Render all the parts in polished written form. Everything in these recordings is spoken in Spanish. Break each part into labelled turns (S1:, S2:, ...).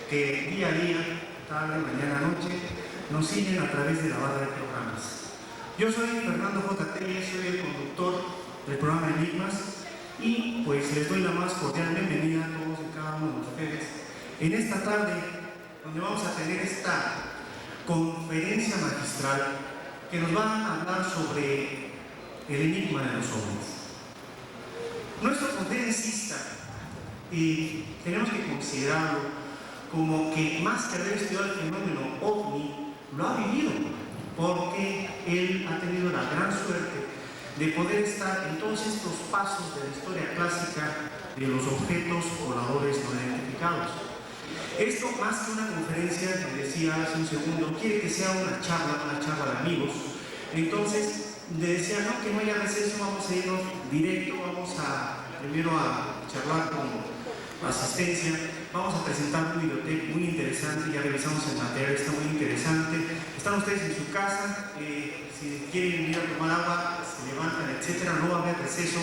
S1: que día a día, tarde, mañana, noche, nos siguen a través de la barra de programas. Yo soy Fernando J. Telles, soy el conductor del programa Enigmas y pues les doy la más cordial bienvenida a todos y cada uno de ustedes en esta tarde donde vamos a tener esta conferencia magistral que nos va a hablar sobre el enigma de los ovnis. Nuestro conferencista, y tenemos que considerarlo como que más que haber estudiado el fenómeno ovni, lo ha vivido, porque él ha tenido la gran suerte de poder estar en todos estos pasos de la historia clásica de los objetos voladores no identificados. Esto, más que una conferencia, que decía hace un segundo, quiere que sea una charla de amigos. Entonces, le decía, no, que no haya receso, vamos a irnos directo, vamos a primero a charlar con asistencia, vamos a presentar un videotape muy interesante, ya revisamos el material, está muy interesante. Están ustedes en su casa, si quieren ir a tomar agua, se levantan, etcétera, no va a haber receso,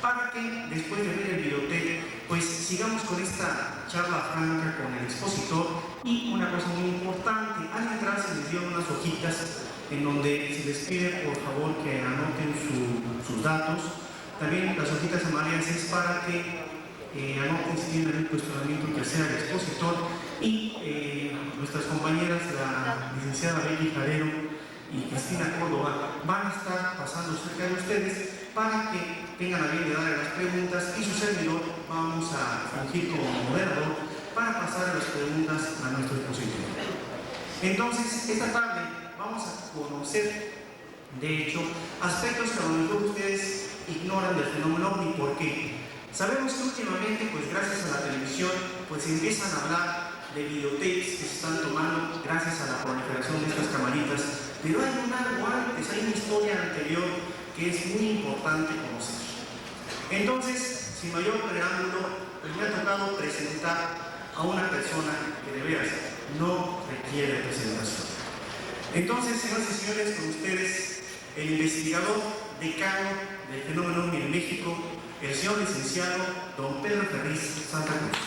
S1: para que después de ver el videotape, pues sigamos con esta charla franca con el expositor. Y una cosa muy importante, al entrar se les dieron unas hojitas en donde se les pide por favor que anoten sus datos. También las hojitas amarillas es para que anoten si tienen algún cuestionamiento que hacer al expositor. Y nuestras compañeras, la licenciada Betty Jarero y Cristina Córdoba, van a estar pasando cerca de ustedes para que tengan a bien de darle las preguntas, y su servidor vamos a fungir como moderador para pasar las preguntas a nuestro expositor. Entonces, esta tarde vamos a conocer, de hecho, aspectos que a lo mejor ustedes ignoran del fenómeno ovni. ¿Por qué? Sabemos que últimamente, pues gracias a la televisión, pues empiezan a hablar de videotapes que se están tomando gracias a la proliferación de estas camaritas, pero hay un algo antes, hay una historia anterior que es muy importante conocer. Entonces, sin mayor preámbulo, pues me ha tocado presentar a una persona que de veras no requiere presentación. Entonces, señoras y señores, con ustedes, el investigador decano del fenómeno ovni en México, el señor licenciado don Pedro Ferriz Santa Cruz.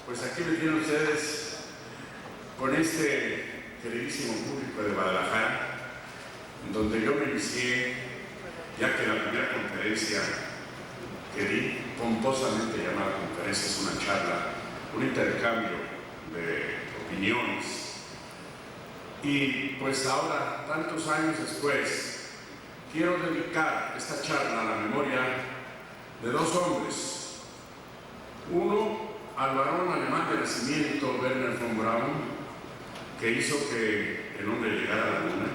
S2: Pues aquí me tienen ustedes con este queridísimo público de Guadalajara, donde yo me inicié, ya que la primera conferencia que di, pomposamente llamada conferencia, es una charla, un intercambio de opiniones. Y pues ahora, tantos años después, quiero dedicar esta charla a la memoria de dos hombres. Uno, al varón alemán de nacimiento Wernher von Braun, que hizo que el hombre llegara a la luna,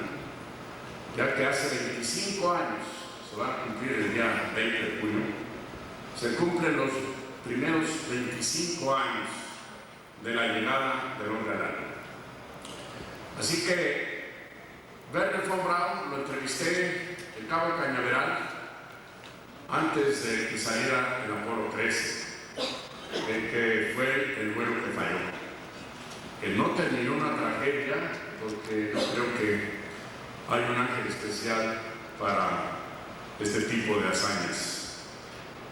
S2: ya que hace 25 años, se va a cumplir el día 20 de junio, se cumplen los primeros 25 años de la llegada del hombre a la luna. Así que Wernher von Braun lo entrevisté en Cabo Cañaveral antes de que saliera el Apolo 13. Que fue el vuelo que falló, que no terminó una tragedia, porque yo creo que hay un ángel especial para este tipo de hazañas.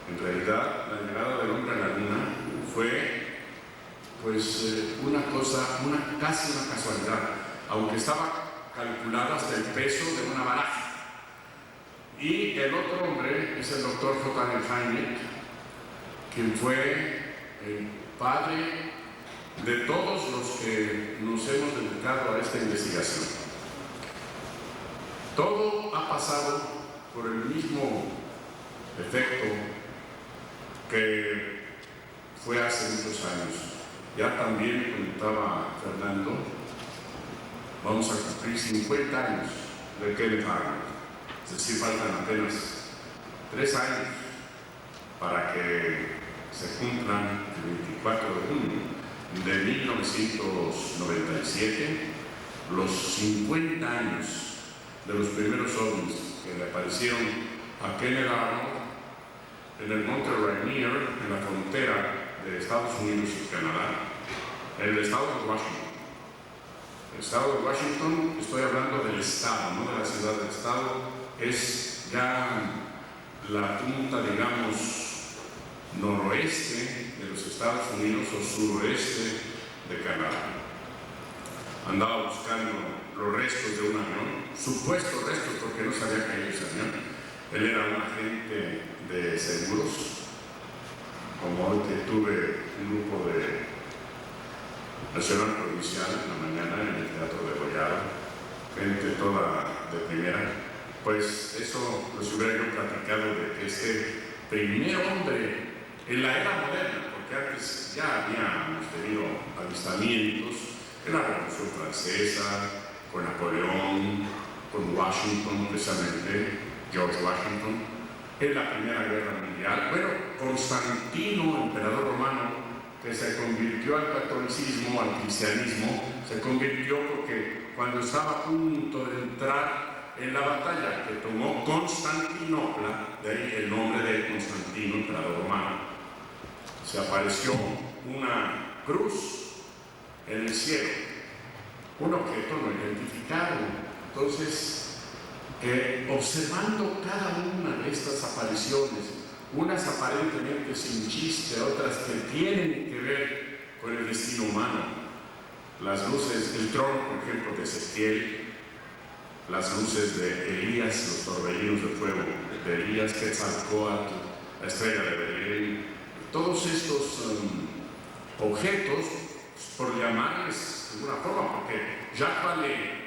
S2: En realidad, la llegada del hombre a la luna fue pues casi una casualidad, aunque estaba calculado hasta el peso de una baraja. Y el otro hombre es el doctor J. Heineck, quien fue el padre de todos los que nos hemos dedicado a esta investigación. Todo ha pasado por el mismo efecto que fue hace muchos años. Ya también me comentaba Fernando, vamos a cumplir 50 años de Kenneth Arnold, es decir, faltan apenas 3 años para que se cumplan el 24 de junio de 1997 los 50 años de los primeros ovnis que le aparecieron a Kenneth Arnold en el monte Rainier, en la frontera de Estados Unidos y Canadá, en el estado de Washington. El estado de Washington, estoy hablando del estado, no de la ciudad del estado, es ya la punta, digamos, noroeste de los Estados Unidos o suroeste de Canadá. Andaba buscando los restos de un avión, supuestos restos porque no sabía caer ese avión. Él era un agente de seguros, como hoy que tuve un grupo de Nacional Provincial en la mañana en el Teatro de Gollado, gente toda de primera, pues eso los hubiera yo platicado de que este primer hombre en la era moderna, porque antes ya habíamos tenido avistamientos en la Revolución Francesa, con Napoleón, con Washington, precisamente, George Washington, en la Primera Guerra Mundial. Bueno, Constantino, emperador romano, que se convirtió al catolicismo, al cristianismo, se convirtió porque cuando estaba a punto de entrar en la batalla que tomó Constantinopla, de ahí el nombre de Constantino, emperador romano, se apareció una cruz en el cielo, un objeto no identificado. Entonces, observando cada una de estas apariciones, unas aparentemente sin chiste, otras que tienen que ver con el destino humano, las luces, el trono, por ejemplo, de Ezequiel, las luces de Elías, los torbellinos de fuego de Elías, Quetzalcóatl, la estrella de Belén, todos estos objetos, por llamarles de alguna forma, porque Jacques Vallée,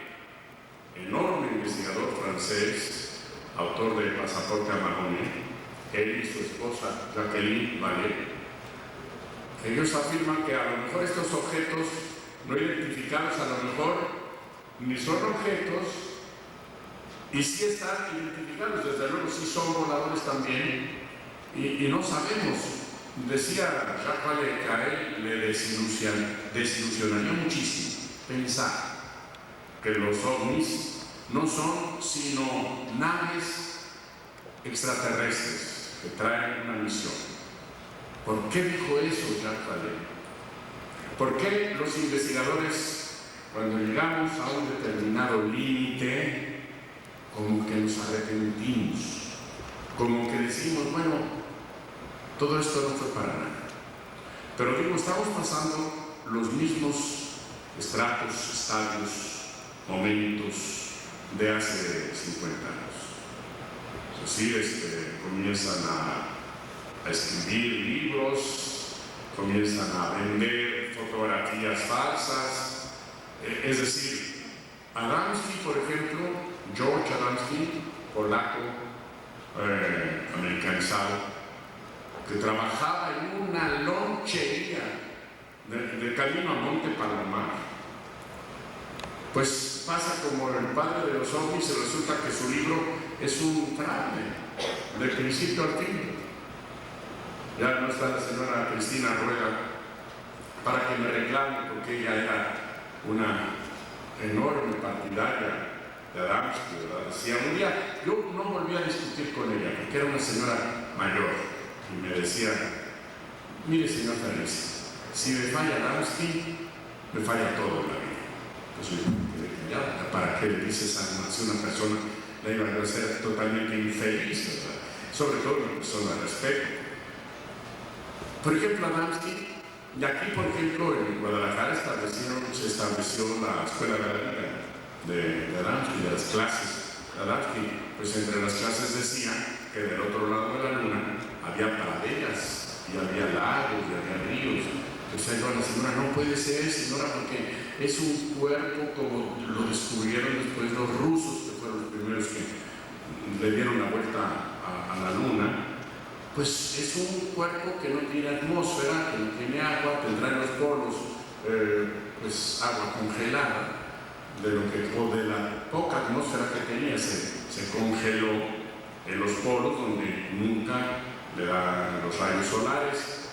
S2: enorme investigador francés, autor de Pasaporte a Mahone, él y su esposa Jacqueline Vallée, ellos afirman que a lo mejor estos objetos no identificados, a lo mejor ni son objetos, y sí están identificados, desde luego sí son voladores también, y no sabemos. Decía Jacques Vallée que a él le desilusionaría muchísimo pensar que los ovnis no son sino naves extraterrestres que traen una misión. ¿Por qué dijo eso Jacques Vallée? ¿Por qué los investigadores, cuando llegamos a un determinado límite, como que nos arrepentimos, como que decimos, bueno, todo esto no fue para nada? Pero digo, estamos pasando los mismos estratos, estadios, momentos de hace 50 años. Es decir, comienzan a escribir libros, comienzan a vender fotografías falsas. Es decir, Adamski, por ejemplo, George Adamski, polaco, americanizado, que trabajaba en una lonchería de camino a Monte Palomar, pues pasa como el padre de los ovnis y resulta que su libro es un fraude, de principio al fin. Ya no está la señora Cristina Rueda para que me reclame, porque ella era una enorme partidaria de Adamski, ¿verdad? Decía un día, yo no volví a discutir con ella, porque era una señora mayor, y me decía, mire señor Félix, si me falla Adamski, me falla todo en la vida. Pues ya, ¿para qué le dices a una persona la iba a ser totalmente infeliz, ¿verdad? Sobre todo una persona de respeto? Por ejemplo, Adamski, y aquí por ejemplo en Guadalajara se estableció la escuela de Adamski, de las clases de Adamski. Pues entre las clases decía que del otro lado de la luna había praderas, y había lagos, y había ríos. Entonces ahí va la señora, no puede ser, señora, porque es un cuerpo como lo descubrieron después los rusos, que fueron los primeros que le dieron la vuelta a la luna. Pues es un cuerpo que no tiene atmósfera, que no tiene agua, tendrá en los polos pues agua congelada, o de la poca atmósfera que tenía se congeló en los polos, donde nunca le dan los rayos solares.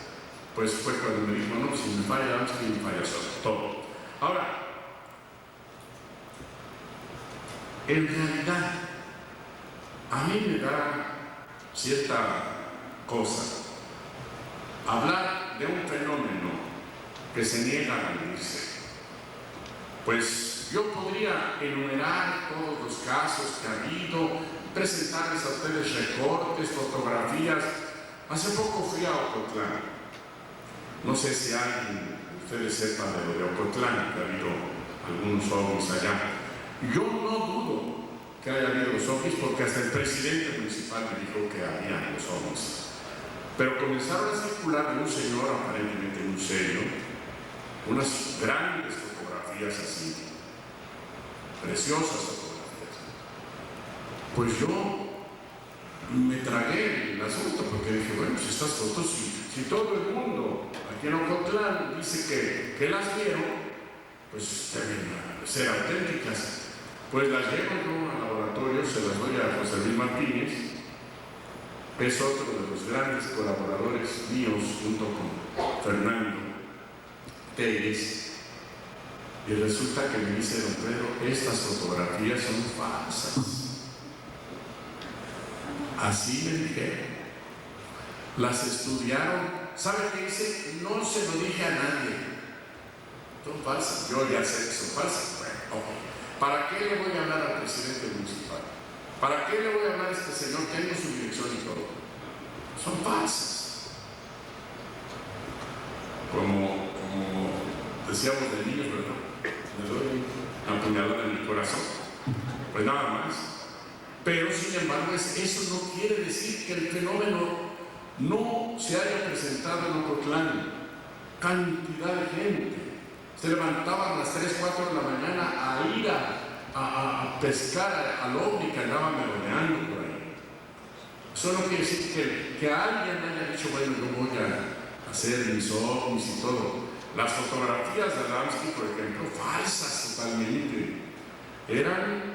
S2: Pues fue cuando me dijo, no, si me falla Adamski, me falla todo. Ahora, En realidad, a mí me da cierta cosa hablar de un fenómeno que se niega a vivirse. Pues yo podría enumerar todos los casos que ha habido, presentarles a ustedes recortes, fotografías. Hace poco fui a Ocotlán. No sé si alguien de ustedes sepa de lo de Ocotlán, que ha habido algunos ovnis allá. Yo no dudo que haya habido los ovnis, porque hasta el presidente municipal me dijo que había los ovnis. Pero comenzaron a circular de un señor aparentemente muy serio, unas grandes fotografías así, preciosas fotografías. Pues yo me tragué el asunto, porque dije, bueno, pues estas fotos, si todo el mundo aquí en Ocotlán dice que las vieron, pues deben ser auténticas. Pues las llevo yo al laboratorio, se las doy a José Luis Martínez, es otro de los grandes colaboradores míos, junto con Fernando Telles, y resulta que me dice: don Pedro, estas fotografías son falsas. Así me dijeron. Las estudiaron. ¿Sabe qué dice? No se lo dije a nadie. Son falsas. Yo ya sé que son falsas. Bueno, ok. ¿Para qué le voy a hablar al presidente municipal? ¿Para qué le voy a hablar a este señor? Tengo su dirección y todo. Son falsas. Como decíamos de niños, ¿verdad? Me doy una puñalada en mi corazón. Pues nada más. Pero sin embargo, eso no quiere decir que el fenómeno no se haya presentado en Ocotlán. Cantidad de gente se levantaban a las 3, 4 de la mañana a ir a pescar al ovni que andaba merodeando por ahí. Eso no quiere decir que alguien haya dicho: bueno, yo voy a hacer mis ovnis y todo. Las fotografías de Adamski, por ejemplo, falsas totalmente, eran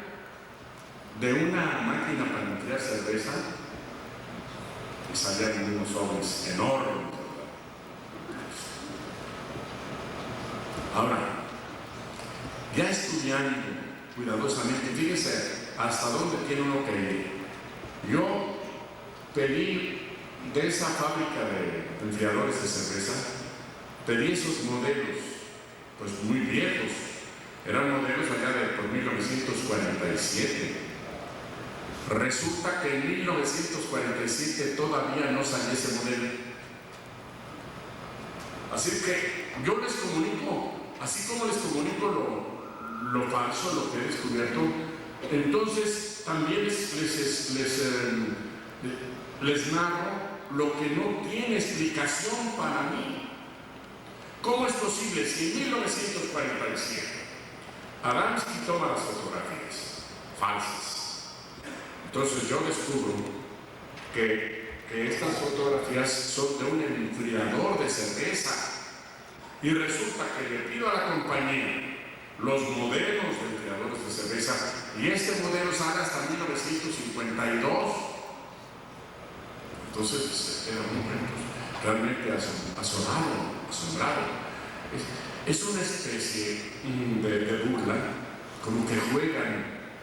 S2: de una máquina para enfriar cerveza y salían unos ovnis enormes. Ahora, ya estudiando cuidadosamente, fíjense hasta dónde tiene uno que ir. Yo pedí de esa fábrica de enfriadores de cerveza, pedí esos modelos, pues muy viejos, eran modelos allá de por 1947. Resulta que en 1947 todavía no salió ese modelo. Así que yo les comunico, así como les comunico lo falso, lo que he descubierto, entonces también les narro lo que no tiene explicación para mí. ¿Cómo es posible si en 1947 Adamski toma las fotografías falsas? Entonces yo descubro que estas fotografías son de un enfriador de cerveza, y resulta que le pido a la compañía los modelos de enfriadores de cerveza, y este modelo sale hasta 1952. Entonces se queda un momento realmente asombrado. Es una especie de burla, como que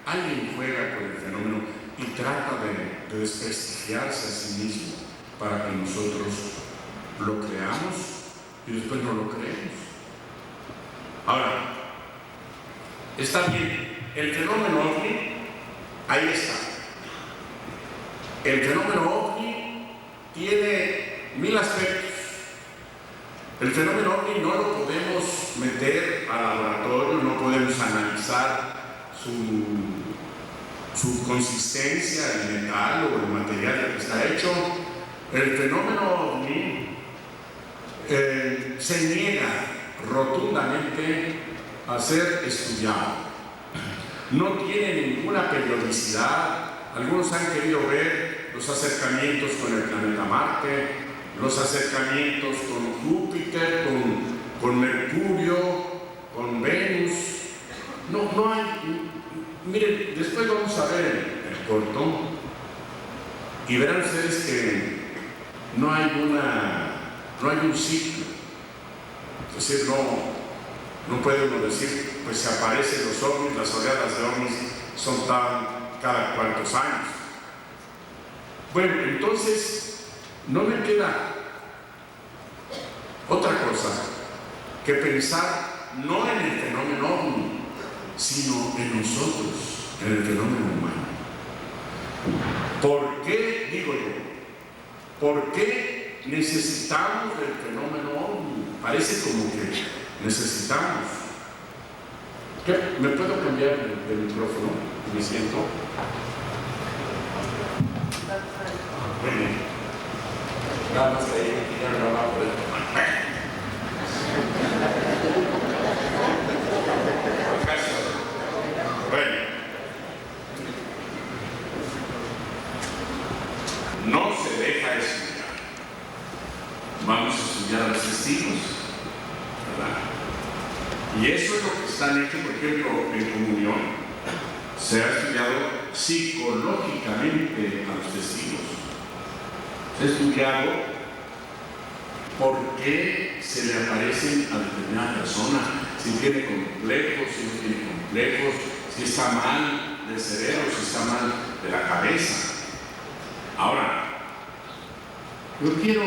S2: alguien juega con el fenómeno y trata de desprestigiarse a sí mismo para que nosotros lo creamos y después no lo creemos. Ahora, está bien, el fenómeno ovni, ahí está. El fenómeno ovni tiene 1000 aspectos. El fenómeno ovni no lo podemos meter al laboratorio, no podemos analizar su consistencia, el metal o el material del que está hecho. El fenómeno ovni se niega rotundamente a ser estudiado. No tiene ninguna periodicidad. Algunos han querido ver los acercamientos con el planeta Marte, los acercamientos con Júpiter, con Mercurio, con Venus. No hay. Miren, después vamos a ver el corto y verán ustedes que no hay un ciclo. Es decir, no puede uno decir, pues se aparecen los ovnis, las oleadas de ovnis son cada cuantos años. Bueno, entonces no me queda otra cosa que pensar no en el fenómeno ovni, sino en nosotros, en el fenómeno humano. ¿Por qué, digo yo, por qué necesitamos del fenómeno ovni? Parece como que necesitamos. ¿Qué? ¿Me puedo cambiar el micrófono? ¿Me siento? Bueno, nada más ahí, ya no va a poder tomar. Bueno, no se deja estudiar. Vamos a estudiar a los testigos, ¿verdad? Y eso es lo que están hechos, por ejemplo, en comunión. Se ha estudiado psicológicamente a los testigos. Se ha estudiado por qué se le aparecen a determinada persona, si tiene complejos, si no tiene complejos, si está mal del cerebro, si está mal de la cabeza. Ahora, yo quiero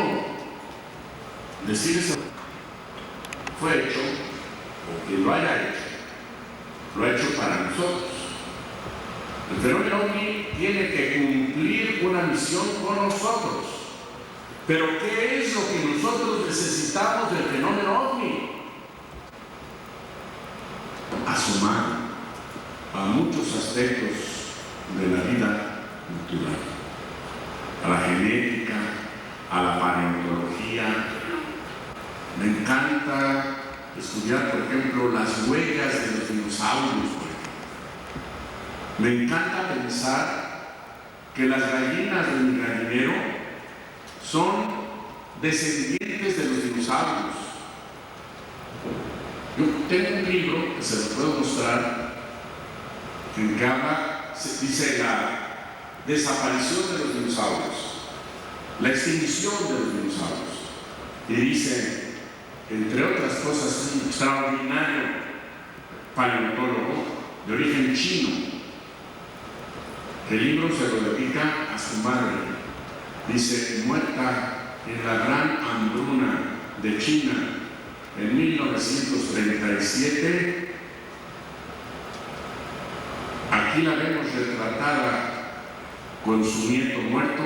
S2: decirles, fue hecho, o quien lo haya hecho, lo ha hecho para nosotros. El fenómeno ovni tiene que cumplir una misión con nosotros. Pero ¿qué es lo que nosotros necesitamos del fenómeno ovni? Asomar a muchos aspectos de la vida natural, a la genética, a la paleontología. Me encanta estudiar, por ejemplo, las huellas de los dinosaurios. Me encanta pensar que las gallinas de mi gallinero son descendientes de los dinosaurios. Yo tengo un libro que se lo puedo mostrar, que habla, dice la desaparición de los dinosaurios, la extinción de los dinosaurios, y dice, entre otras cosas, un extraordinario paleontólogo de origen chino. El libro se lo dedica a su madre. Dice, muerta en la gran hambruna de China en 1937, aquí la vemos retratada con su nieto muerto,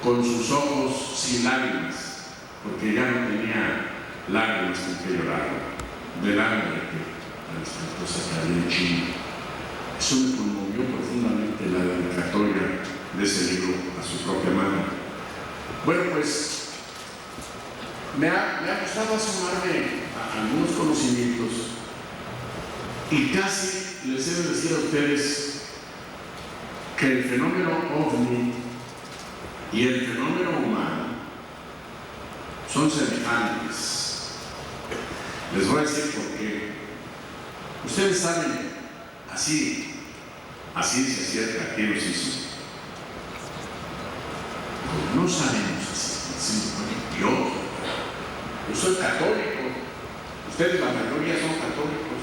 S2: con sus ojos sin lágrimas, porque ya no tenía lágrimas con que llorar, del hambre que las cosas que había en China. Eso me conmovió profundamente, la dedicatoria de ese libro a su propia madre. Bueno, pues me ha gustado asomarme a algunos conocimientos y casi les he de decir a ustedes que el fenómeno ovni y el fenómeno humano son semejantes. Les voy a decir por qué. Ustedes saben, así a ciencia cierta, ¿quién los hizo? No sabemos así, Dios. Yo soy católico, ustedes la mayoría son católicos,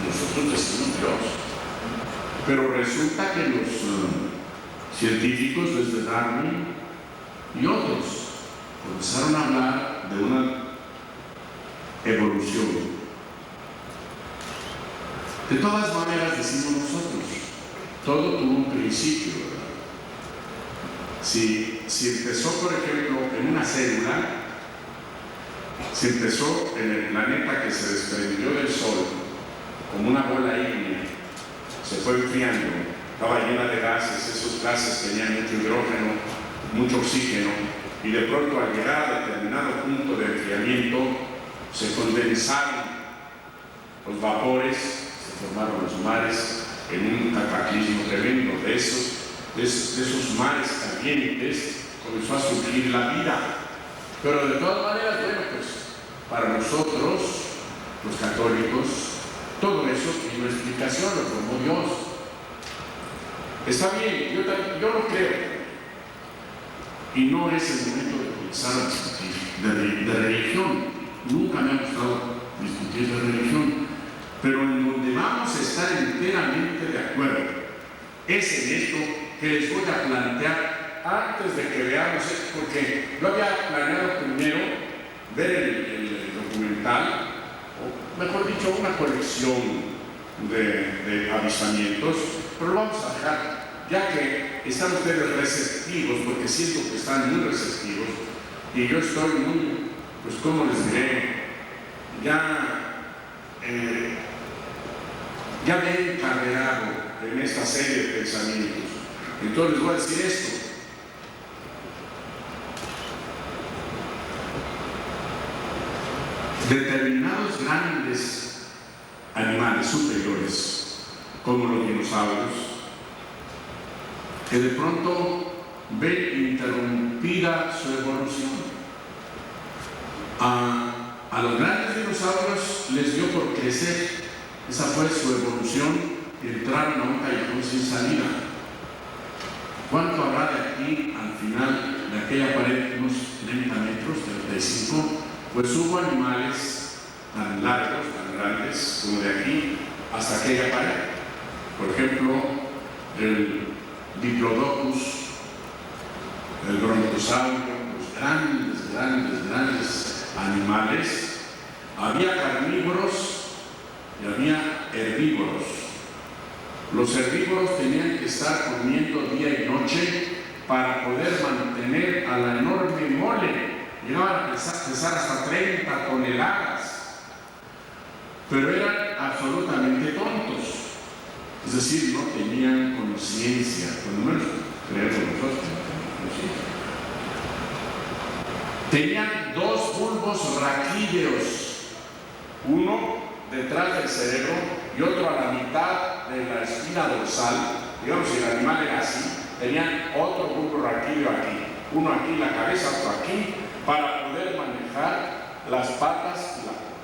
S2: nosotros decimos Dios. Pero resulta que los científicos desde Darwin y otros comenzaron a hablar de una evolución. De todas maneras, decimos nosotros, todo tuvo un principio, ¿verdad? Si empezó, por ejemplo, en una célula, si empezó en el planeta que se desprendió del Sol, como una bola ígnea, se fue enfriando, estaba llena de gases, esos gases tenían mucho hidrógeno, mucho oxígeno, y de pronto al llegar a determinado punto de enfriamiento, se condensaron los vapores, se formaron los mares en un cataclismo tremendo. De esos mares calientes comenzó a surgir la vida. Pero de todas maneras, bueno, pues para nosotros, los católicos, todo eso tiene una explicación, lo formó Dios. Está bien, yo lo creo. Y no es el momento de comenzar a discutir de religión. Nunca me ha gustado discutir de religión. pero en donde vamos a estar enteramente de acuerdo es en esto que les voy a plantear antes de que veamos esto, porque yo había planeado primero ver el documental, o mejor dicho, una colección de avistamientos, pero lo vamos a dejar, ya que están ustedes receptivos, porque siento que están muy receptivos, y yo estoy muy, pues, ¿cómo les diré? Ya me he encarregado en esta serie de pensamientos. Entonces les voy a decir esto. Determinados grandes animales superiores, como los dinosaurios, que de pronto ven interrumpida su evolución. A los grandes dinosaurios les dio por crecer, esa fue su evolución, entraron a un callejón sin salida. ¿Cuánto habrá de aquí al final de aquella pared? Unos 30 metros, 35. Pues hubo animales tan largos, tan grandes, como de aquí hasta aquella pared. Por ejemplo, el Diplodocus, el Brontosaurio, los grandes animales. Había carnívoros y había herbívoros. Los herbívoros tenían que estar comiendo día y noche para poder mantener a la enorme mole. Llegaban a pesar hasta 30 toneladas, pero eran absolutamente tontos, es decir, no tenían conciencia, cuando menos creemos nosotros, tenían dos bulbos raquídeos, uno detrás del cerebro y otro a la mitad de la espina dorsal. Digamos, si el animal era así, tenían otro bulbo raquídeo aquí, uno aquí en la cabeza, otro aquí, para poder manejar las patas y la cola.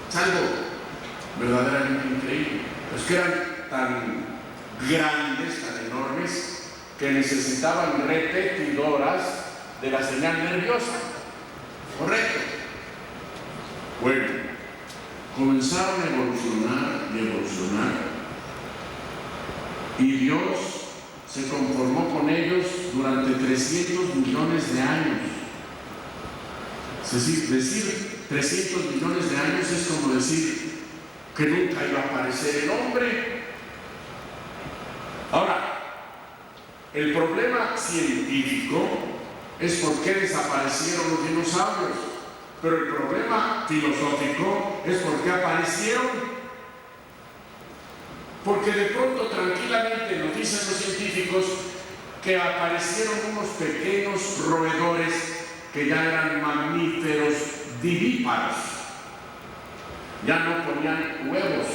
S2: Es algo verdaderamente increíble. Es que eran tan grandes, tan enormes, que necesitaban repetidoras de la señal nerviosa. ¿Correcto? Bueno, comenzaron a evolucionar y evolucionar, y Dios se conformó con ellos durante 300 millones de años. Es decir 300 millones de años es como decir que nunca iba a aparecer el hombre. Ahora, el problema científico es por qué desaparecieron los dinosaurios, pero el problema filosófico es por qué aparecieron. Porque de pronto tranquilamente nos dicen los científicos que aparecieron unos pequeños roedores que ya eran mamíferos vivíparos. Ya no ponían huevos,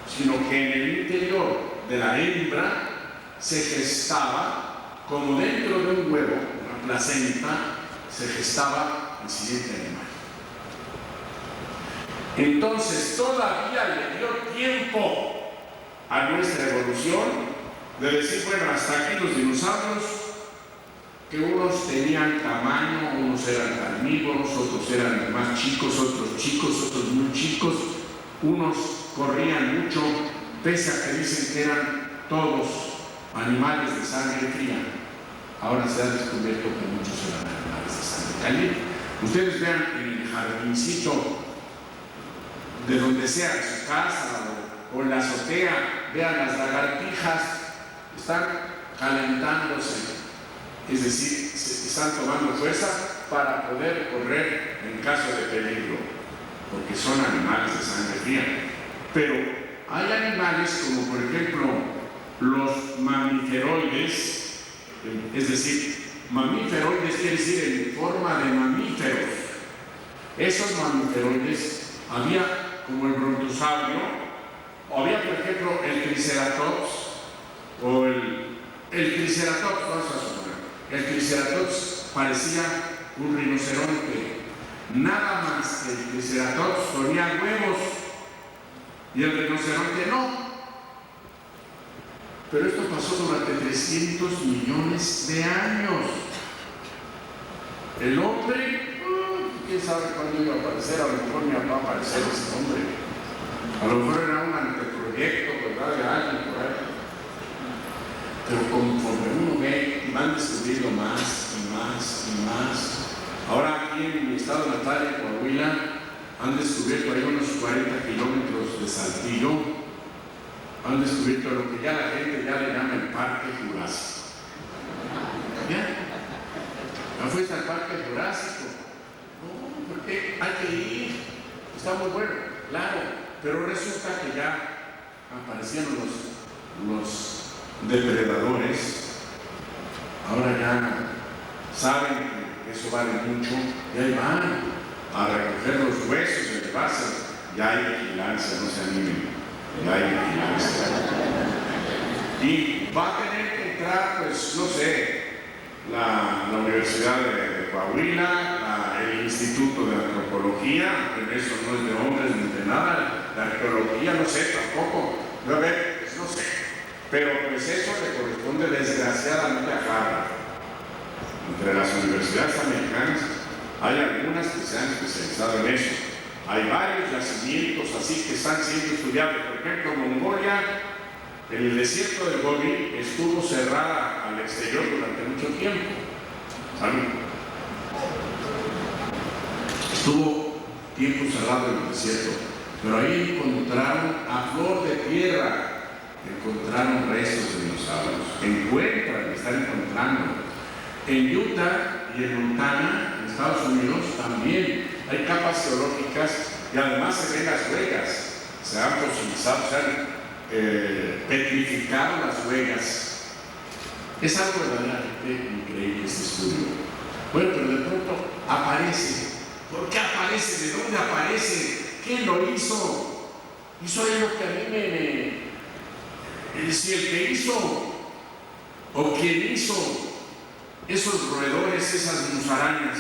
S2: sino que en el interior de la hembra se gestaba, como dentro de un huevo, una placenta, se gestaba el siguiente animal. Entonces todavía le dio tiempo a nuestra evolución de decir, bueno, hasta aquí los dinosaurios, que unos tenían tamaño, unos eran carnívoros, otros eran más chicos, otros muy chicos, unos corrían mucho, pese a que dicen que eran todos animales de sangre fría. Ahora se ha descubierto que muchos eran animales de sangre caliente. Ustedes vean en el jardincito, de donde sea, de su casa o en la azotea, vean las lagartijas, están calentándose, es decir, están tomando fuerza para poder correr en caso de peligro, porque son animales de sangre fría. Pero hay animales como por ejemplo los mamiferoides, es decir, mamiferoides quiere decir en forma de mamíferos. Esos mamiferoides había como el brontosaurio, o había por ejemplo el triceratops, o el triceratops, vamos a suponer, el triceratops parecía un rinoceronte, nada más que el triceratops ponía huevos y el rinoceronte no. Pero esto pasó durante 300 millones de años. El hombre, quién sabe cuándo iba a aparecer, a lo mejor ni va a aparecer ese hombre. A lo mejor era un anteproyecto, ¿verdad? De alguien por ahí. Pero conforme uno ve, van descubriendo más y más y más. Ahora aquí en mi estado natal, en Coahuila, han descubierto ahí unos 40 kilómetros de Saltillo. Han descubierto lo que ya la gente ya le llama el Parque Jurásico. ¿Ya fuiste al Parque Jurásico? No, porque hay que ir. Está muy bueno, claro. Pero resulta que ya aparecieron los depredadores. Ahora ya saben que eso vale mucho y ahí van a recoger los huesos y llevarse. Ya hay vigilancia, no se animen. Ya hay vigilancia. Y va a tener que entrar, pues, no sé, la Universidad de Coahuila, el Instituto de Antropología, que eso no es de hombres ni de nada, la arqueología, no sé, tampoco. A ver, pues no sé. Pero pues eso le corresponde desgraciadamente a Harvard. Entre las universidades americanas hay algunas que se han especializado en eso. Hay varios yacimientos así que están siendo estudiados. Por ejemplo, Mongolia, el desierto del Gobi estuvo cerrada al exterior durante mucho tiempo. ¿Saben? Estuvo tiempo cerrado en el desierto, pero ahí encontraron a flor de tierra. Encontraron restos de dinosaurios. Están encontrando. En Utah y en Montana, en Estados Unidos, también hay capas geológicas y además se ven las huellas. Se han fosilizado, se han petrificado las huellas. Es algo verdaderamente increíble este estudio. Bueno, pero de pronto aparece. ¿Por qué aparece? ¿De dónde aparece? ¿Quién lo hizo? Hizo ahí lo que a mí si el que hizo o quien hizo esos roedores, esas musarañas,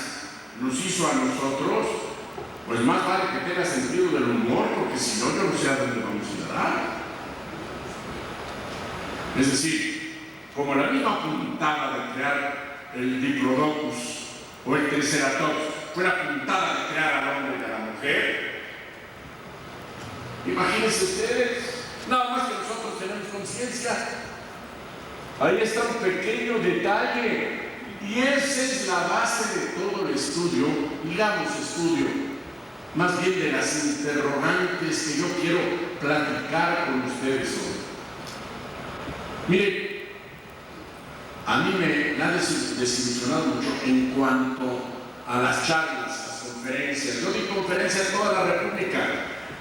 S2: nos hizo a nosotros, pues más vale que tenga sentido del humor, porque si no, yo no sé a dónde vamos a ir a dar. Es decir, como la misma puntada de crear el Diplodocus o el Triceratops fue la puntada de crear al hombre y a la mujer, imagínense ustedes. Nada más que nosotros tenemos conciencia. Ahí está un pequeño detalle. Y esa es la base de todo el estudio, digamos estudio, más bien de las interrogantes que yo quiero platicar con ustedes hoy. Miren, a mí me ha desilusionado mucho en cuanto a las charlas, las conferencias. Yo di conferencias en toda la República,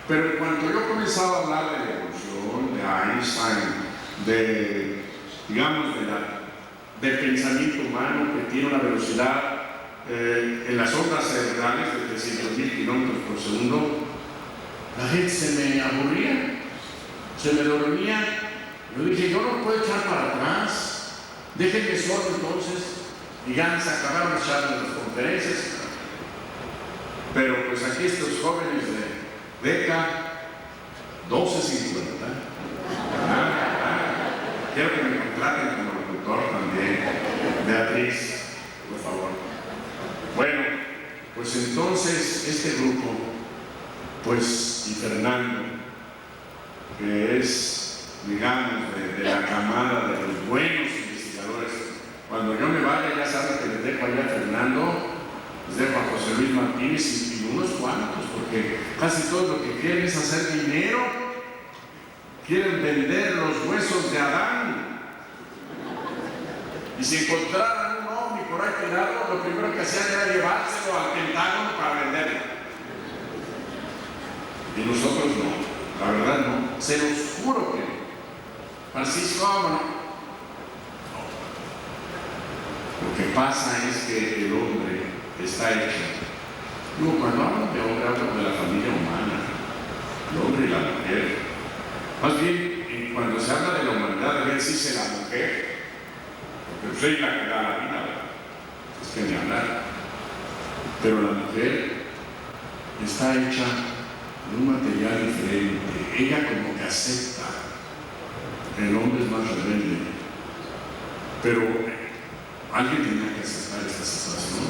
S2: pero en cuanto yo comenzaba a hablar de la evolución, de Einstein, digamos, del pensamiento humano que tiene una velocidad en las ondas cerebrales de 300.000 kilómetros por segundo, la gente se me aburría, se me dormía. Yo dije, yo no puedo echar para atrás, déjenme solo entonces, y ya se acabaron las charlas de las conferencias. Pero pues aquí estos jóvenes de DECA 1250, quiero que me contraten como locutor también. Beatriz, por favor. Bueno, pues entonces este grupo, pues, y Fernando, que es, digamos, de la camada de los buenos investigadores. Cuando yo me vaya, ya saben que les dejo allá a Fernando, les dejo a José Luis Martínez y unos cuantos, porque casi todo lo que quieren es hacer dinero. Quieren vender los huesos de Adán. Y si encontraran un ovni por ahí tirado, lo primero que hacían era llevárselo al Pentágono para venderlo. Y nosotros no, la verdad no. Se los juro que no. Francisco, vámonos. Lo que pasa es que el hombre está hecho. Luego, cuando hablo de hombre, hablo de la familia humana, el hombre y la mujer. Más bien, cuando se habla de la humanidad, debe decirse la mujer, porque soy la que da la vida, ¿verdad? Es que ni hablar. Pero la mujer está hecha de un material diferente. Ella como que acepta. El hombre es más rebelde. Pero alguien tenía que aceptar esta situación.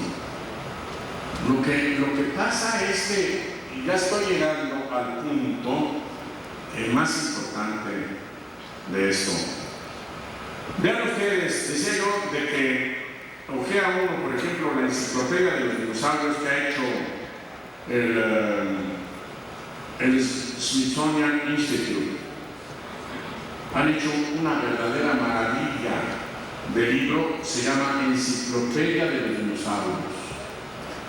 S2: Lo que pasa es que, y ya estoy llegando al punto, el más importante de esto. Vean ustedes, decía yo de que ojea uno, por ejemplo, la enciclopedia de los dinosaurios que ha hecho el Smithsonian Institute. Han hecho una verdadera maravilla de libro, se llama Enciclopedia de los Dinosaurios.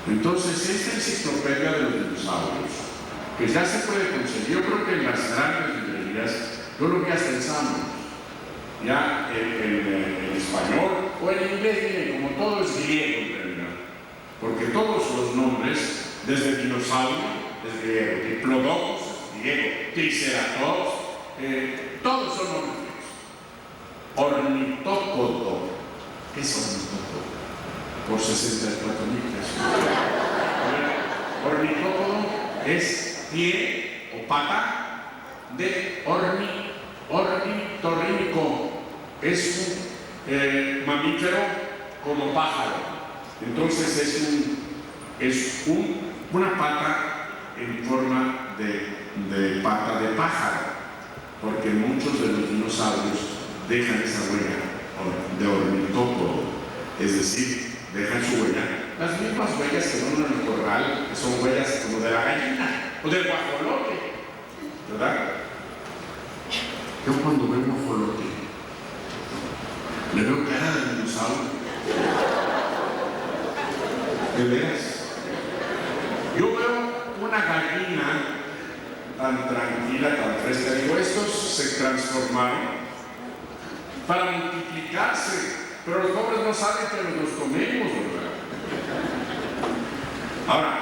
S2: Entonces, esta enciclopedia de los dinosaurios, que ya se puede conseguir, yo creo que en las grandes librerías, yo lo que hasta en Sam's, ya en español o en inglés, miren, como todo es griego en realidad, porque todos los nombres, desde dinosaurio, es griego, diplodocus es griego, triceratops, todos son nombres griegos. Ornitópodo, ¿qué es ornitópodo? Por 64,000 pesos. Ornitópodo es pie o pata de ornitorrinco. Es un mamífero como pájaro. Entonces es una pata en forma de pata de pájaro, porque muchos de los dinosaurios dejan esa huella de ornitópodo, es decir, dejan su huella, las mismas huellas que van en el corral, que son huellas como de la gallina o del guajolote, ¿verdad? Yo cuando veo un guajolote le veo cara de dinosaurio. ¿De veras? Yo veo una gallina tan tranquila, tan fresca. Digo, estos se transformaron para multiplicarse, pero los pobres no saben que nos los comemos, ¿verdad? Ahora,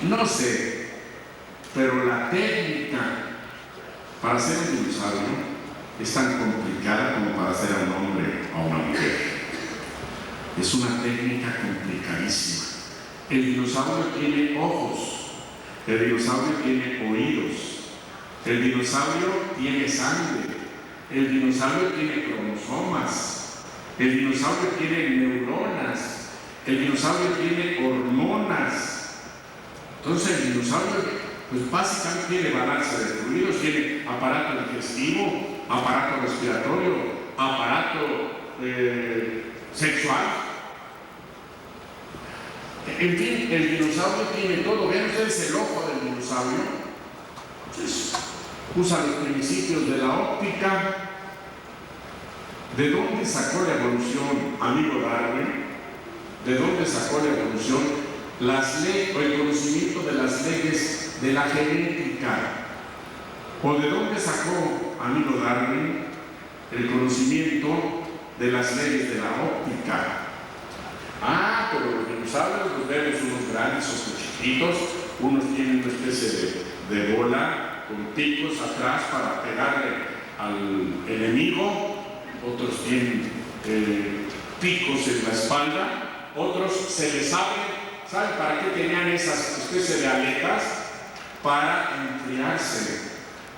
S2: no sé, pero la técnica para hacer un dinosaurio es tan complicada como para hacer a un hombre o a una mujer. Es una técnica complicadísima. El dinosaurio tiene ojos, el dinosaurio tiene oídos, el dinosaurio tiene sangre, el dinosaurio tiene cromosomas, el dinosaurio tiene neuronas, el dinosaurio tiene hormonas. Entonces el dinosaurio, pues básicamente tiene balance de fluidos, tiene aparato digestivo, aparato respiratorio, aparato sexual. En fin, el dinosaurio tiene todo. Vean ustedes el ojo del dinosaurio. Entonces, usa los principios de la óptica. ¿De dónde sacó la evolución, amigo Darwin? ¿De dónde sacó la evolución? El conocimiento de las leyes de la genética. ¿O de dónde sacó, amigo Darwin, el conocimiento de las leyes de la óptica? Ah, pero los dinosaurios los vemos unos grandes, otros chiquitos, unos tienen una especie de bola con picos atrás para pegarle al enemigo, otros tienen picos en la espalda, otros se les abre. ¿Saben para qué tenían esas especies de aletas? Para enfriarse,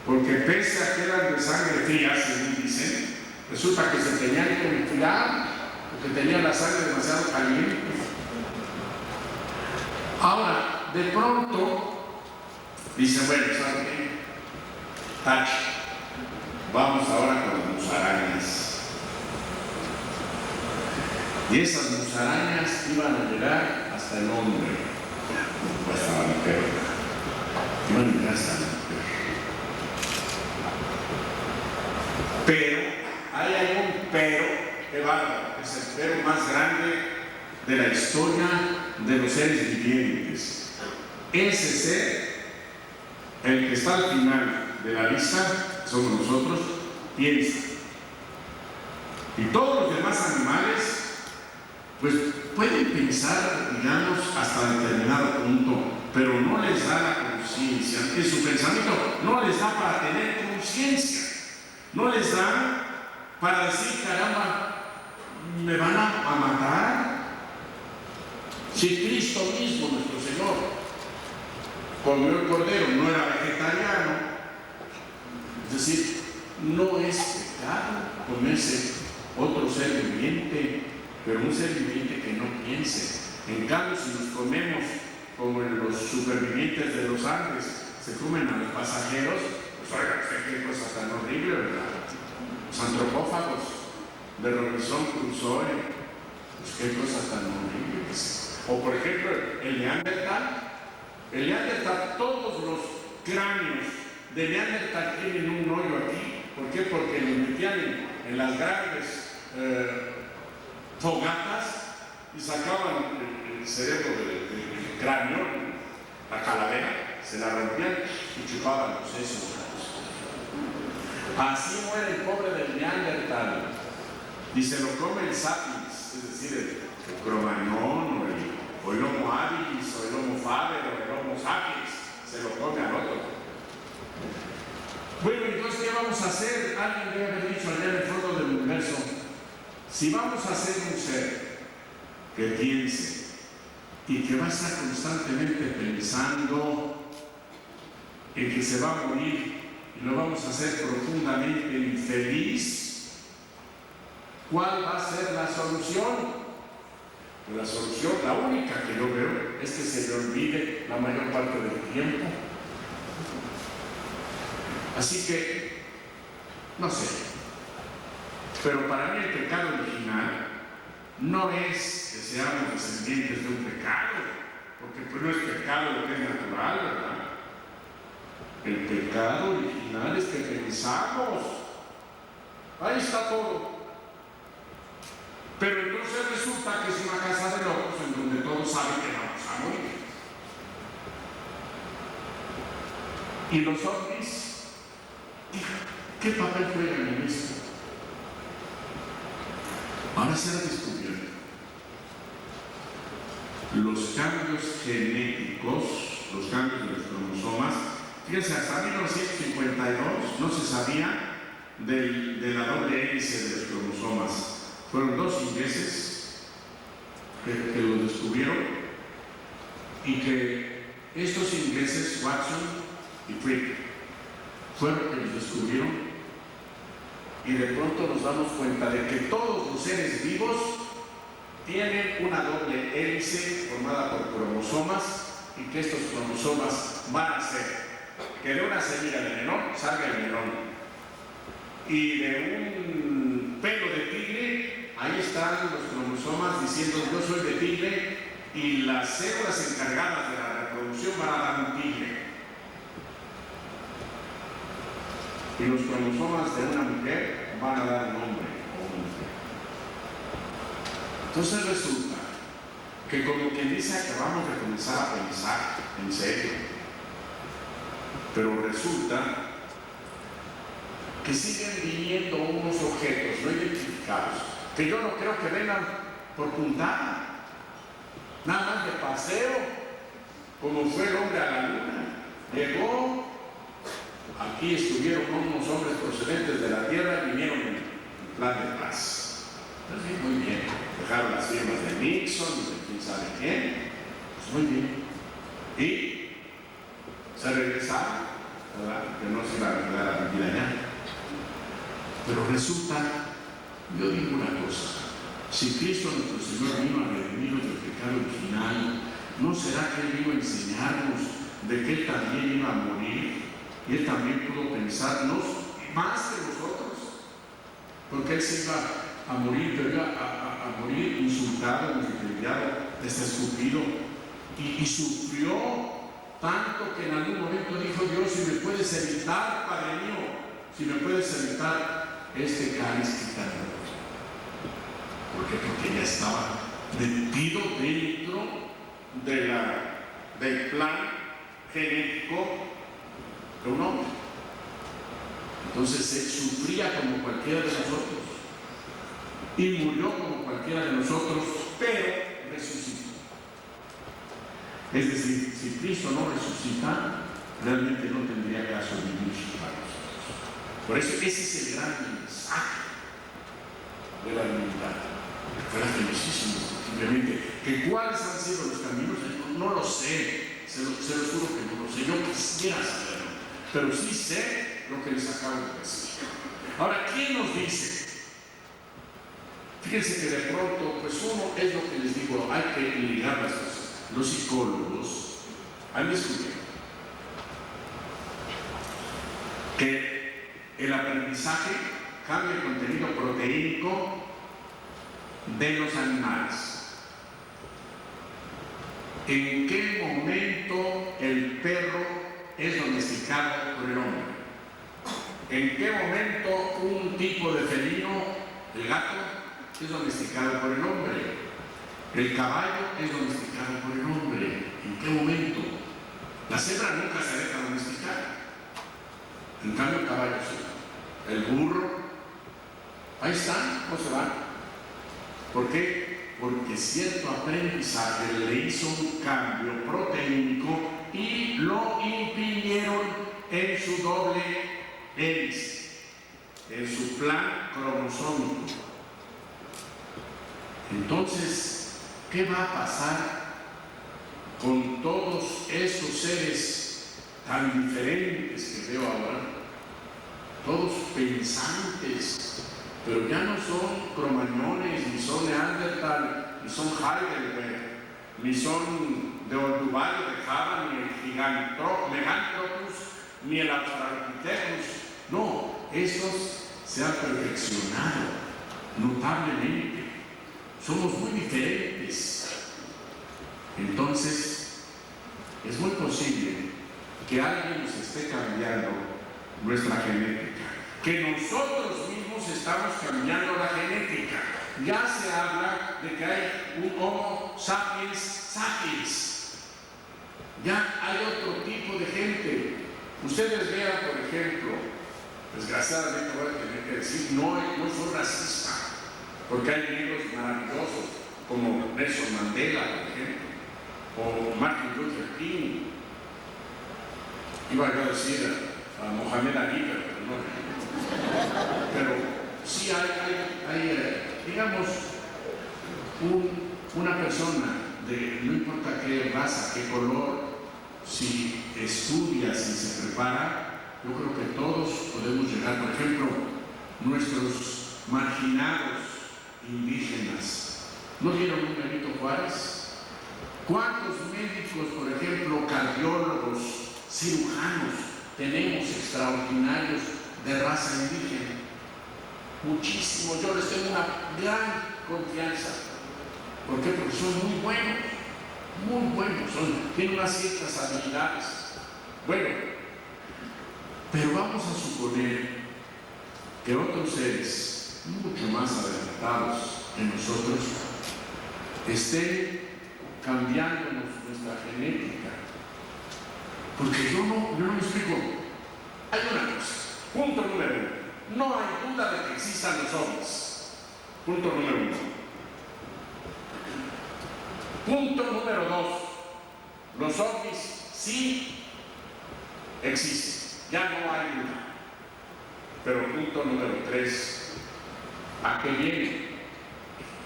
S2: porque pese a que eran de sangre fría, según dicen, resulta que se tenían que enfriar porque tenían la sangre demasiado caliente. Ahora, de pronto, dicen, bueno, ¿saben qué? Tache, vamos ahora con las musarañas. Y esas musarañas iban a llegar hasta el hombre, o hasta la mujer. Iban a llegar hasta la mujer. Pero, ahí hay un pero, que bárbaro, es el pero más grande de la historia de los seres vivientes. Ese ser, el que está al final de la lista, somos nosotros, piensa. Y todos los demás animales, pues pueden pensar, digamos, hasta determinado punto, pero no les da la conciencia, que su pensamiento no les da para tener conciencia, no les da para decir, caramba, ¿me van a matar? Si Cristo mismo, nuestro Señor, comió el cordero, no era vegetariano, es decir, no es pecado comerse otro ser viviente, pero un ser viviente que no piense. En cambio, si nos comemos como en los supervivientes de los Andes, se comen a los pasajeros, pues oiga, qué cosa tan horrible, ¿verdad? Los antropófagos de Robinson Crusoe, pues qué cosas tan horribles. O por ejemplo, el Neandertal, todos los cráneos de Neandertal tienen un hoyo aquí. ¿Por qué? Porque los metían en las grandes fogatas y sacaban el cerebro del cráneo, la calavera, se la rompían y chupaban los sesos. Así muere el pobre del Neandertal y se lo come el sapiens, es decir, el Cro-Magnon o el Homo habilis o el Homo faber o el Homo sapiens, se lo come al otro. Bueno, entonces, ¿qué vamos a hacer? Alguien debe haber dicho allá en el fondo del universo: si vamos a ser un ser que piense y que va a estar constantemente pensando en que se va a morir y lo vamos a hacer profundamente infeliz, ¿cuál va a ser la solución? Pues la solución, la única que yo veo, es que se le olvide la mayor parte del tiempo. Así que, no sé, pero para mí el pecado original no es que seamos descendientes de un pecado, porque pues no es pecado lo que es natural, ¿verdad? El pecado original es que pensamos. Ahí está todo. Pero entonces resulta que es una casa de locos en donde todos saben que vamos a morir. Y los ovnis, ¿qué papel juegan en esto? Ahora se ha descubierto los cambios genéticos, los cambios de los cromosomas. Fíjense, hasta 1952 no se sabía de la doble hélice de los cromosomas. Fueron dos ingleses que lo descubrieron, y que estos ingleses, Watson y Crick, fueron los que los descubrieron, y de pronto nos damos cuenta de que todos los seres vivos tienen una doble hélice formada por cromosomas, y que estos cromosomas van a hacer que de una semilla de melón salga el melón, y de un pelo de tigre, ahí están los cromosomas diciendo: yo soy de tigre, y las células encargadas de la reproducción van a dar un tigre. Y los cromosomas de una mujer van a dar un hombre o una mujer. Entonces resulta que, como quien dice, acabamos de comenzar a pensar en serio, pero resulta que siguen viniendo unos objetos no identificados, que yo no creo que vengan por puntada, nada más de paseo, como fue el hombre a la luna. Llegó, aquí estuvieron unos hombres procedentes de la tierra y vinieron en plan de paz. Entonces, muy bien, dejaron las firmas de Nixon y de quién sabe quién, pues muy bien, y se regresaron, ¿verdad? Que no se iba a quedar a vivir allá. Pero resulta, yo digo una cosa: si Cristo nuestro Señor vino a redimirnos del pecado original, ¿no será que Él vino a enseñarnos de que Él también iba a morir? Y Él también pudo pensarnos más que nosotros, porque Él se iba a morir, pero iba a morir insultado, vilipendiado, escupido, y sufrió tanto que en algún momento dijo: Dios, si me puedes evitar, Padre mío, si me puedes evitar este cáliz, quítalo. ¿Por qué? Porque ya estaba metido dentro del plan genético de un hombre. Entonces Él sufría como cualquiera de nosotros y murió como cualquiera de nosotros, pero resucitó. Es decir, si Cristo no resucita, realmente no tendría caso vivir para nosotros. Por eso ese es el gran mensaje de la humanidad. Fuera felicísimo, simplemente. ¿Que cuáles han sido los caminos? No lo sé, se lo juro que no lo sé. Yo quisiera saberlo, pero sí sé lo que les acabo de decir. Ahora, ¿quién nos dice? Fíjense que de pronto, pues uno, es lo que les digo, hay que ligar las cosas. Los psicólogos han descubierto que el aprendizaje cambia el contenido proteínico de los animales. ¿En qué momento el perro es domesticado por el hombre? ¿En qué momento un tipo de felino, el gato, es domesticado por el hombre? El caballo es domesticado por el hombre. ¿En qué momento? La cebra nunca se deja domesticar. En cambio el caballo sí. El burro, ahí están, no se van. ¿Por qué? Porque cierto aprendizaje le hizo un cambio proteínico y lo imprimieron en su doble hélice, en su plan cromosómico. Entonces, ¿qué va a pasar con todos estos seres tan diferentes que veo ahora? Todos pensantes, pero ya no son cromañones, ni son Neandertal, ni son Heidelberg, ni son de Olduvai, de Java, ni el Gigantopus, ni el Australopithecus. No, estos se han perfeccionado notablemente. Somos muy diferentes. Entonces, es muy posible que alguien nos esté cambiando nuestra genética, que nosotros mismos estamos cambiando la genética. Ya se habla de que hay un Homo sapiens sapiens. Ya hay otro tipo de gente. Ustedes vean, por ejemplo, desgraciadamente voy a tener que decir, no soy racista, porque hay negros maravillosos, como Nelson Mandela, por ejemplo, o Martin Luther King. Iba a decir a Mohamed Ali, pero no. Pero sí hay digamos, una persona de no importa qué raza, qué color, si estudia, si se prepara, yo creo que todos podemos llegar. Por ejemplo, nuestros marginados indígenas, ¿no vieron un Benito Juárez? ¿Cuántos médicos, por ejemplo, cardiólogos, cirujanos tenemos extraordinarios de raza indígena? Muchísimos. Yo les tengo una gran confianza. ¿Por qué? Porque son muy buenos, tienen unas ciertas habilidades. Bueno, pero vamos a suponer que otros seres mucho más adelantados que nosotros estén cambiándonos nuestra genética. Porque yo no me explico. Hay una cosa, punto número 1. No hay duda de que existan los ovnis. Punto número 1. Punto número 2. Los ovnis sí existen. Ya no hay duda. Pero punto número 3. ¿A qué viene?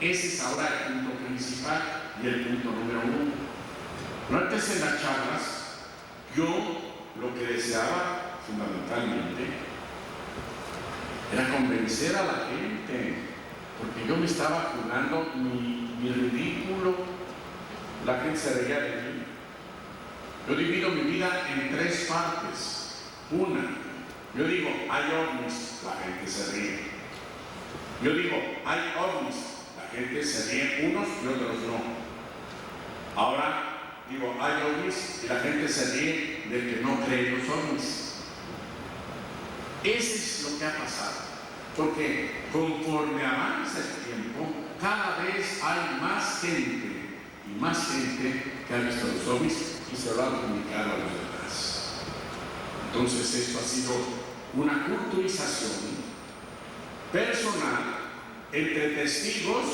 S2: Ese es ahora el punto principal y el punto número 1. No, antes en las charlas, yo lo que deseaba fundamentalmente era convencer a la gente, porque yo me estaba jugando mi ridículo. La gente se reía de mí. Yo divido mi vida en 3 partes. Una, yo digo, hay ovnis, la gente se ríe. Yo digo, hay ovnis, la gente se ríe, unos y otros no. Ahora digo, hay ovnis y la gente se ríe del que no cree en los ovnis. Ese es lo que ha pasado, porque conforme avanza el tiempo, cada vez hay más gente y más gente que ha visto los ovnis y se lo ha comunicado a los demás. Entonces esto ha sido una culturización personal entre testigos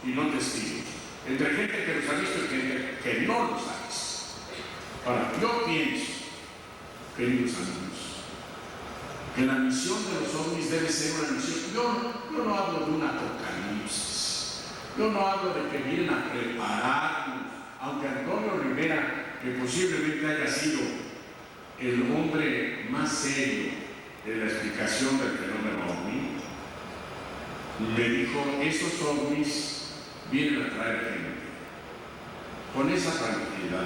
S2: y no testigos, entre gente que los ha visto y gente que no los ha visto. Ahora, yo pienso, queridos amigos, que la misión de los ovnis debe ser una misión. Yo no hablo de un apocalipsis, yo no hablo de que vienen a prepararnos, aunque Antonio Rivera, que posiblemente haya sido el hombre más serio de la explicación del fenómeno ovni, me dijo, esos ovnis vienen a traer gente. Con esa tranquilidad,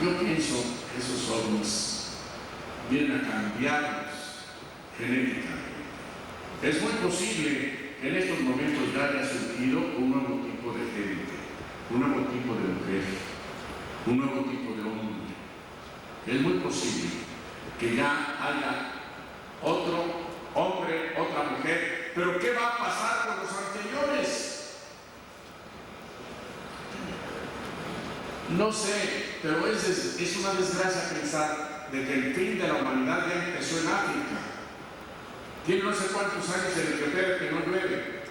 S2: yo pienso que esos ovnis vienen a cambiarnos genéticamente. Es muy posible que en estos momentos ya haya surgido un nuevo tipo de gente, un nuevo tipo de mujer, un nuevo tipo de hombre. Es muy posible que ya haya otro hombre, otra mujer. Pero ¿qué va a pasar con los anteriores? No sé, pero es una desgracia pensar de que el fin de la humanidad ya empezó en África. Tiene no sé cuántos años en Etiopía que no llueve.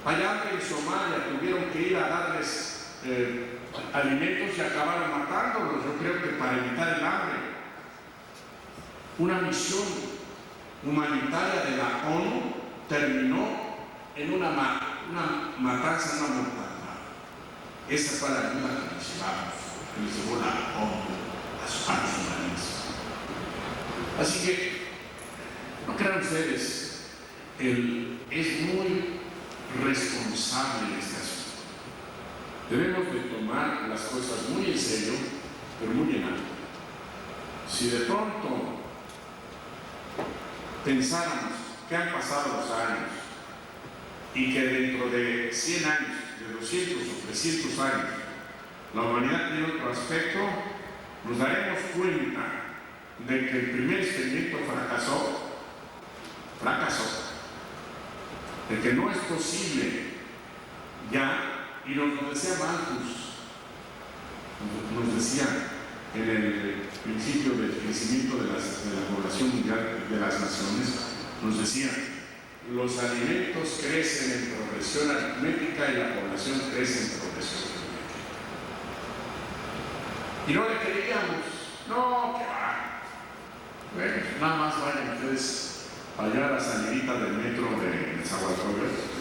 S2: Allá en Somalia tuvieron que ir a darles alimentos y acabaron matándolos, yo creo que para evitar el hambre. Una misión humanitaria de la ONU terminó en una matanza, una mortandad. Esa fue la ayuda que nos llevó la ONU a sus humanistas. Así que, no crean ustedes, es muy responsable este asunto. Debemos de tomar las cosas muy en serio, pero muy en alto. Si de pronto pensáramos que han pasado los años y que dentro de 100 años, de 200 o 300 años, la humanidad tiene otro aspecto, nos daremos cuenta de que el primer experimento fracasó, de que no es posible ya, y nos decía Malthus, nos decía en el principio del crecimiento de la población mundial de las naciones, nos decía, los alimentos crecen en progresión aritmética y la población crece en progresión aritmética. Y no le creíamos, no, que va. Bueno, nada más vayan ustedes allá a la salidita del metro de Nezahualcóyotl.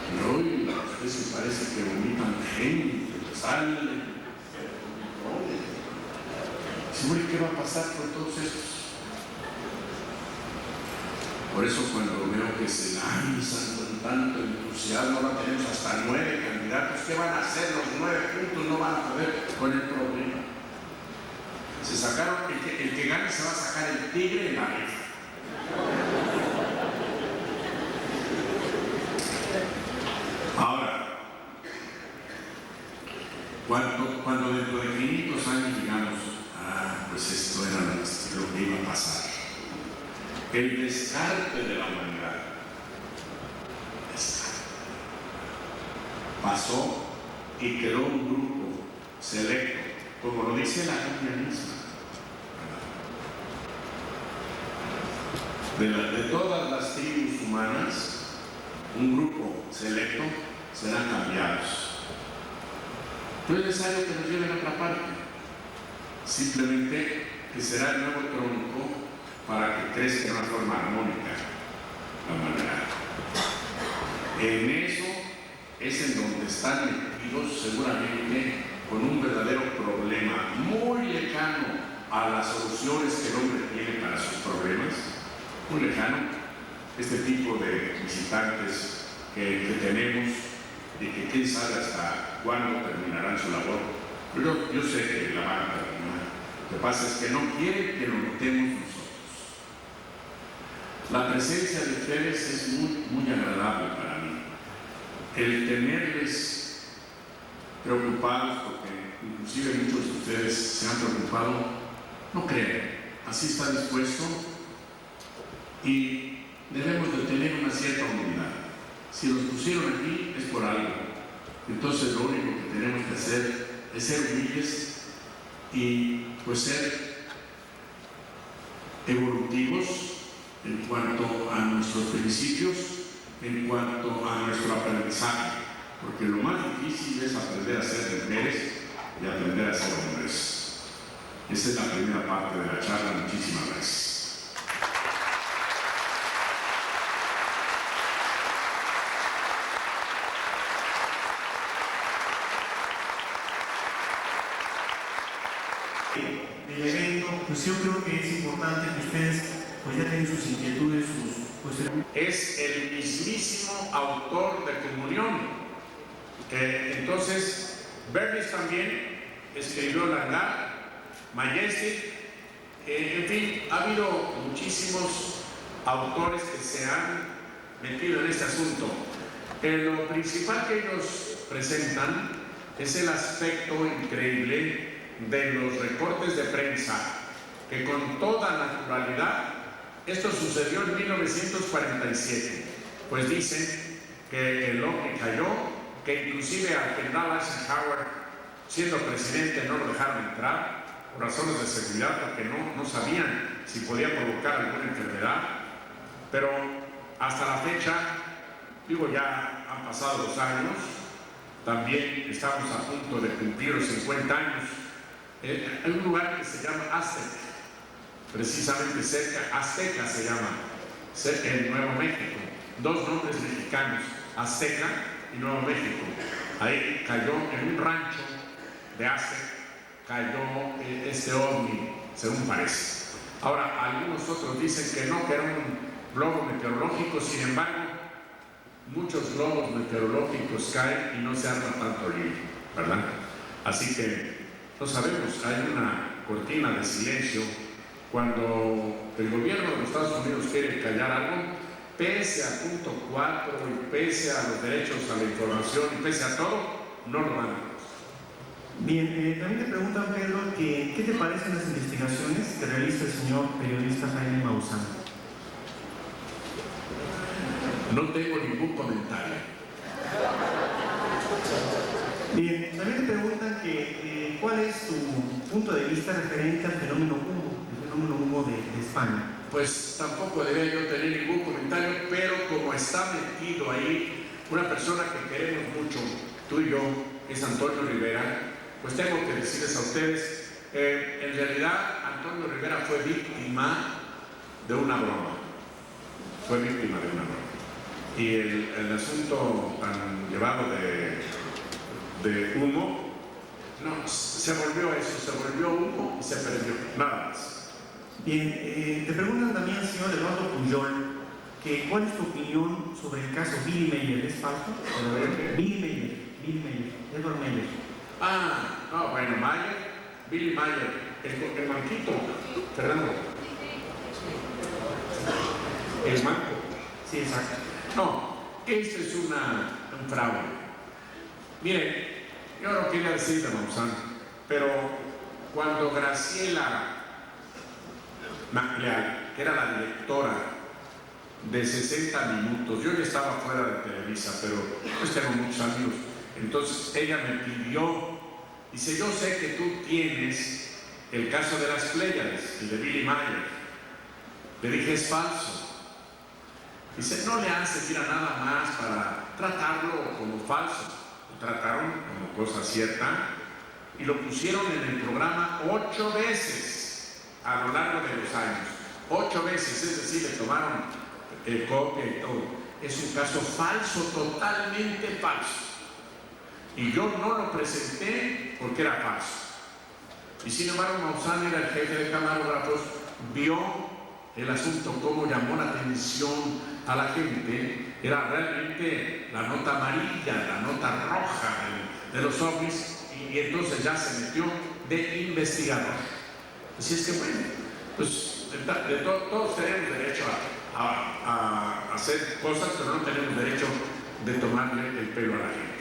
S2: Y hoy a ustedes parece que vomitan gente, salen. Seguro, ¿qué va a pasar con todos estos? Por eso cuando veo que se lanzan con tanto entusiasmo, ahora tenemos hasta 9 candidatos, ¿qué van a hacer los 9 puntos? No van a poder con el problema. Se sacaron, el que gane se va a sacar el tigre en la rifa. Ahora, cuando dentro de 500 años digamos, pues esto era lo que iba a pasar. El descarte de la humanidad pasó y quedó un grupo selecto, como lo dice la Biblia misma. De todas las tribus humanas, un grupo selecto serán cambiados. No es necesario que nos lleven a otra parte, simplemente que será el nuevo tronco para que crezca de una forma armónica la humanidad. En eso es en donde están metidos seguramente con un verdadero problema muy lejano a las soluciones que el hombre tiene para sus problemas, muy lejano, este tipo de visitantes que tenemos y que quién sabe hasta cuándo terminarán su labor. Pero yo sé que la van a terminar. Lo que pasa es que no quieren que lo notemos nosotros. La presencia de ustedes es muy agradable para mí. El tenerles preocupados, porque inclusive muchos de ustedes se han preocupado, no creen, así está dispuesto y debemos de tener una cierta humildad. Si los pusieron aquí es por algo, entonces lo único que tenemos que hacer es ser humildes y pues ser evolutivos en cuanto a nuestros principios, en cuanto a nuestro aprendizaje, porque lo más difícil es aprender a ser mujeres y aprender a ser hombres. Esa es la primera parte de la charla. Muchísimas gracias.
S1: El evento, pues yo creo que es importante que ustedes pues ya tienen sus inquietudes, sus cuestiones.
S2: Es el mismísimo autor de Comunión. Entonces, Berlis también escribió La Majestic, En fin, ha habido muchísimos autores que se han metido en este asunto. Lo principal que ellos presentan es el aspecto increíble de los recortes de prensa, que con toda naturalidad, esto sucedió en 1947, pues dicen que el ovni cayó, que inclusive al general Eisenhower, siendo presidente, no lo dejaron entrar por razones de seguridad, porque no sabían si podía provocar alguna enfermedad. Pero hasta la fecha, digo, ya han pasado 2 años, también estamos a punto de cumplir los 50 años. Hay un lugar que se llama Azteca, precisamente cerca, Azteca se llama, cerca en Nuevo México, 2 nombres mexicanos, Azteca y Nuevo México. Ahí cayó en un rancho de Azteca, cayó este ovni, según parece. Ahora, algunos otros dicen que no, que era un globo meteorológico. Sin embargo, muchos globos meteorológicos caen y no se arma tanto lío, ¿verdad? Así que no sabemos, hay una cortina de silencio cuando el gobierno de los Estados Unidos quiere callar algo, pese al punto 4 y pese a los derechos a la información y pese a todo, no lo van.
S1: Bien, también te preguntan, Pedro, que ¿qué te parecen las investigaciones que realiza el señor periodista Jaime Maussan?
S2: No tengo ningún comentario.
S1: Bien, también te preguntan que ¿cuál es tu punto de vista referente al fenómeno humo, el fenómeno humo de España?
S2: Pues tampoco debería yo tener ningún comentario, pero como está metido ahí una persona que queremos mucho, tú y yo, es Antonio Rivera, pues tengo que decirles a ustedes, en realidad Antonio Rivera fue víctima de una broma. Fue víctima de una broma. Y el asunto tan llevado de humo, no, se volvió eso, se volvió humo y se perdió, nada más.
S1: Bien, te preguntan también al señor Eduardo Pujol, que ¿cuál es tu opinión sobre el caso Billy Mayer? ¿Es falso? Billy Mayer, Edward Mayer.
S2: No, bueno, Mayer, Billy Mayer, el manquito, Fernando. El manco.
S1: Sí, exacto.
S2: No, esto es un fraude. Miren, yo no quería decir de Maussan, pero cuando Graciela Macleal, que era la directora de 60 Minutos, yo ya estaba fuera de Televisa, pero pues tengo muchos amigos, entonces ella me pidió, dice, yo sé que tú tienes el caso de las Pléyades, el de Billy Mayer. Le dije, es falso. Dice, no le hace tira nada más para tratarlo como falso. Lo trataron como cosa cierta y lo pusieron en el programa 8 veces a lo largo de los años. 8 veces, es decir, le tomaron copia y todo. Es un caso falso, totalmente falso. Y yo no lo presenté porque era falso. Y sin embargo, Maussan era el jefe de camarógrafos, vio el asunto, cómo llamó la atención a la gente, era realmente la nota amarilla, la nota roja de los ovnis, y entonces ya se metió de investigador. Así es que bueno, pues todos tenemos derecho a hacer cosas, pero no tenemos derecho de tomarle el pelo a la gente.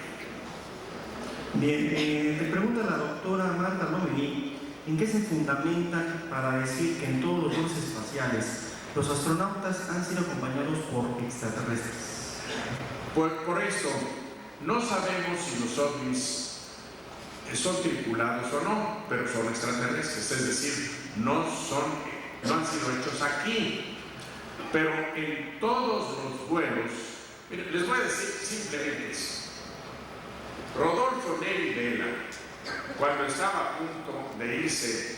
S1: Bien, te pregunta la doctora Marta Lomelí, ¿en qué se fundamentan para decir que en todos los vuelos espaciales los astronautas han sido acompañados por extraterrestres?
S2: Por eso, no sabemos si los ovnis son tripulados o no, pero son extraterrestres, es decir, no han sido hechos aquí. Pero en todos los vuelos, miren, les voy a decir simplemente eso. Rodolfo Neri Vela, cuando estaba a punto de irse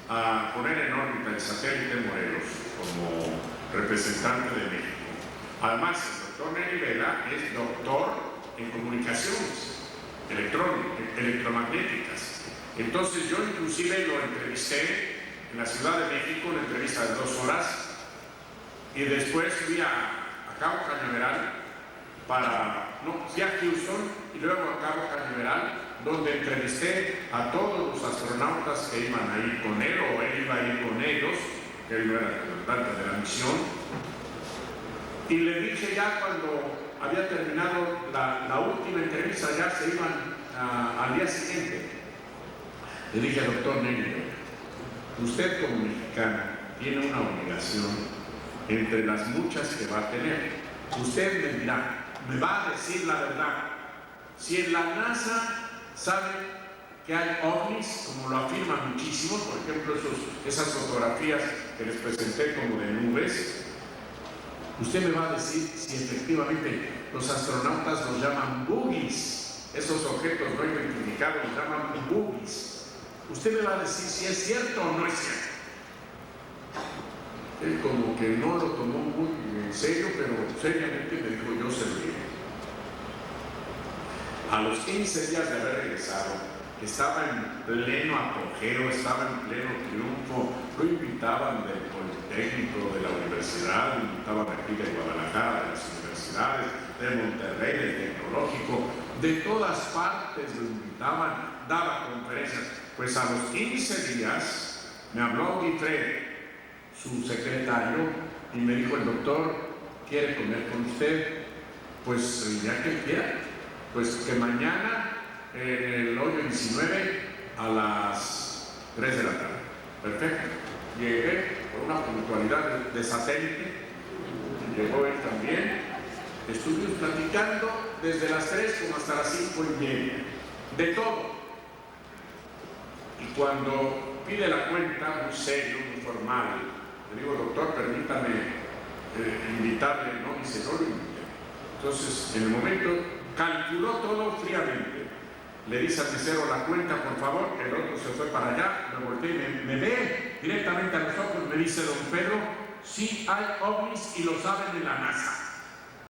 S2: a poner en órbita el satélite Morelos como representante de México, además el doctor Neri Vela es doctor en comunicaciones electromagnéticas. Entonces yo inclusive lo entrevisté en la Ciudad de México, una entrevista de 2 horas, y después fui a Cabo Cañaveral fui a Houston y luego a Cabo Cañaveral donde entrevisté a todos los astronautas que iban a ir con él, o él iba a ir con ellos, que él no era el comandante de la misión. Y le dije ya cuando había terminado la última entrevista, ya se iban al día siguiente, le dije al doctor Nelly, usted como mexicana tiene una obligación entre las muchas que va a tener. Usted me dirá, me va a decir la verdad. Si en la NASA sabe que hay ovnis, como lo afirman muchísimos, por ejemplo esas fotografías que les presenté como de nubes, usted me va a decir si efectivamente los astronautas los llaman boogies, esos objetos no identificados los llaman boogies. Usted me va a decir si es cierto o no es cierto. Él como que no lo tomó muy en serio, pero seriamente me dijo, yo se lo diré. A los 15 días de haber regresado, estaba en pleno apogeo, estaba en pleno triunfo, lo invitaban del Politécnico, de la universidad, lo invitaban aquí de Guadalajara, de las universidades, de Monterrey, del Tecnológico, de todas partes lo invitaban, daba conferencias. Pues a los 15 días me habló Guifred, su secretario, y me dijo, el doctor quiere comer con usted. Pues ya que quiera, pues que mañana en el hoyo 19 a las 3 de la tarde. Perfecto. Llegué por una puntualidad de satélite, llegó él también, estuvimos platicando desde las 3 como hasta las 5:30, de todo. Y cuando pide la cuenta, muy serio, muy formal, le digo, doctor, permítame invitarle, ¿no? Dice, no lo invité. Entonces, en el momento, calculó todo fríamente. Le dice al mesero, la cuenta, por favor. El otro se fue para allá, me volteé y me ve directamente a los ojos, me dice, don Pedro, sí hay ovnis y lo saben en la NASA.